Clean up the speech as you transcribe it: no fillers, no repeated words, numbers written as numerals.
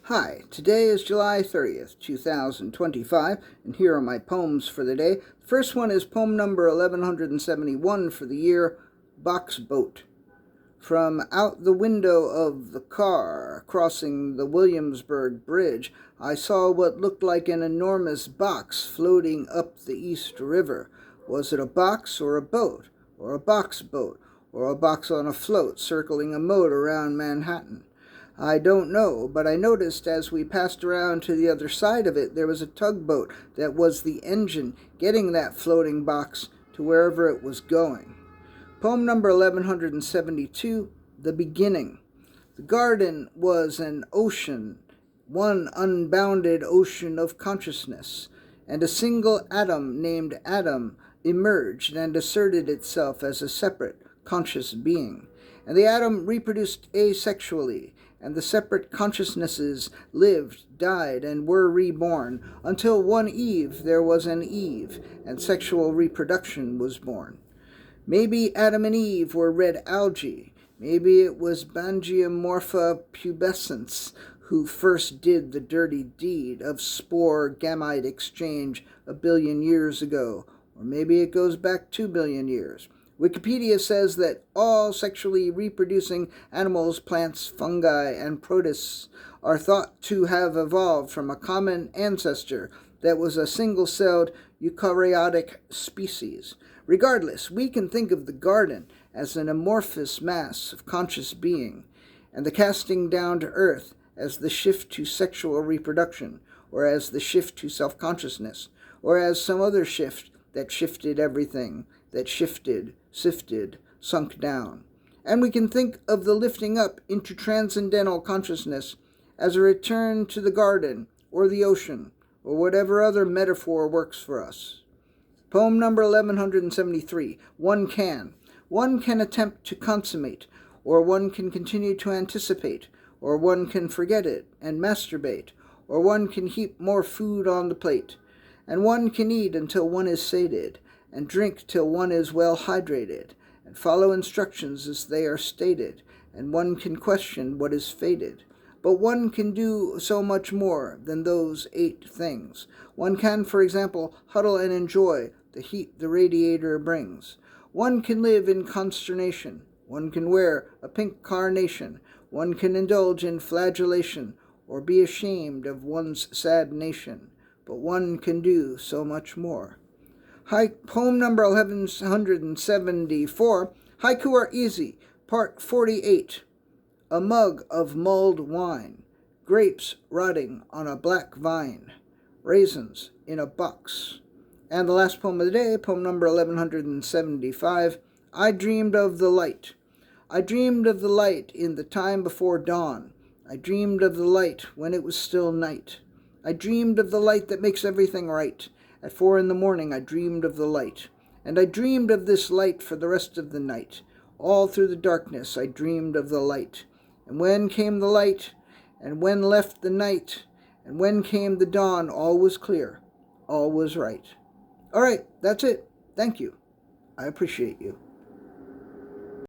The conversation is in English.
Hi, today is July 30th, 2025, and here are my poems for the day. The first one is poem number 1171 for the year, Box Boat. From out the window of the car crossing the Williamsburg bridge, I saw what looked like an enormous box floating up the East River. Was it a box or a boat, or a box boat, or a box on a float circling a moat around Manhattan? I don't know, but I noticed as we passed around to the other side of it, there was a tugboat that was the engine getting that floating box to wherever it was going. Poem number 1172, The Beginning. The garden was an ocean, one unbounded ocean of consciousness, and a single atom named Adam emerged and asserted itself as a separate, conscious being. And the atom reproduced asexually, and the separate consciousnesses lived, died, and were reborn, until one Eve there was an Eve, and sexual reproduction was born. Maybe Adam and Eve were red algae. Maybe it was bangiomorpha pubescens who first did the dirty deed of spore-gamete exchange a billion years ago, or maybe it goes back 2 billion years. Wikipedia says that all sexually reproducing animals, plants, fungi, and protists are thought to have evolved from a common ancestor that was a single-celled eukaryotic species. Regardless, we can think of the garden as an amorphous mass of conscious being, and the casting down to earth as the shift to sexual reproduction, or as the shift to self-consciousness, or as some other shift that shifted everything, that shifted, sifted, sunk down. And we can think of the lifting up into transcendental consciousness as a return to the garden or the ocean or whatever other metaphor works for us. Poem number 1173, One can. One can attempt to consummate, or one can continue to anticipate, or one can forget it and masturbate, or one can heap more food on the plate, and one can eat until one is sated, and drink till one is well hydrated, and follow instructions as they are stated, and one can question what is fated. But one can do so much more than those 8 things. One can, for example, huddle and enjoy the heat the radiator brings. One can live in consternation. One can wear a pink carnation. One can indulge in flagellation, or be ashamed of one's sad nation. But one can do so much more. Poem number 1174, Haiku Are Easy, Part 48. A mug of mulled wine, grapes rotting on a black vine, raisins in a box. And the last poem of the day, poem number 1175, I dreamed of the light. I dreamed of the light in the time before dawn. I dreamed of the light when it was still night. I dreamed of the light that makes everything right. At 4 a.m, I dreamed of the light, and I dreamed of this light for the rest of the night. All through the darkness I dreamed of the light. And when came the light, and when left the night, and when came the dawn, all was clear, all was right. All right, that's it. Thank you. I appreciate you.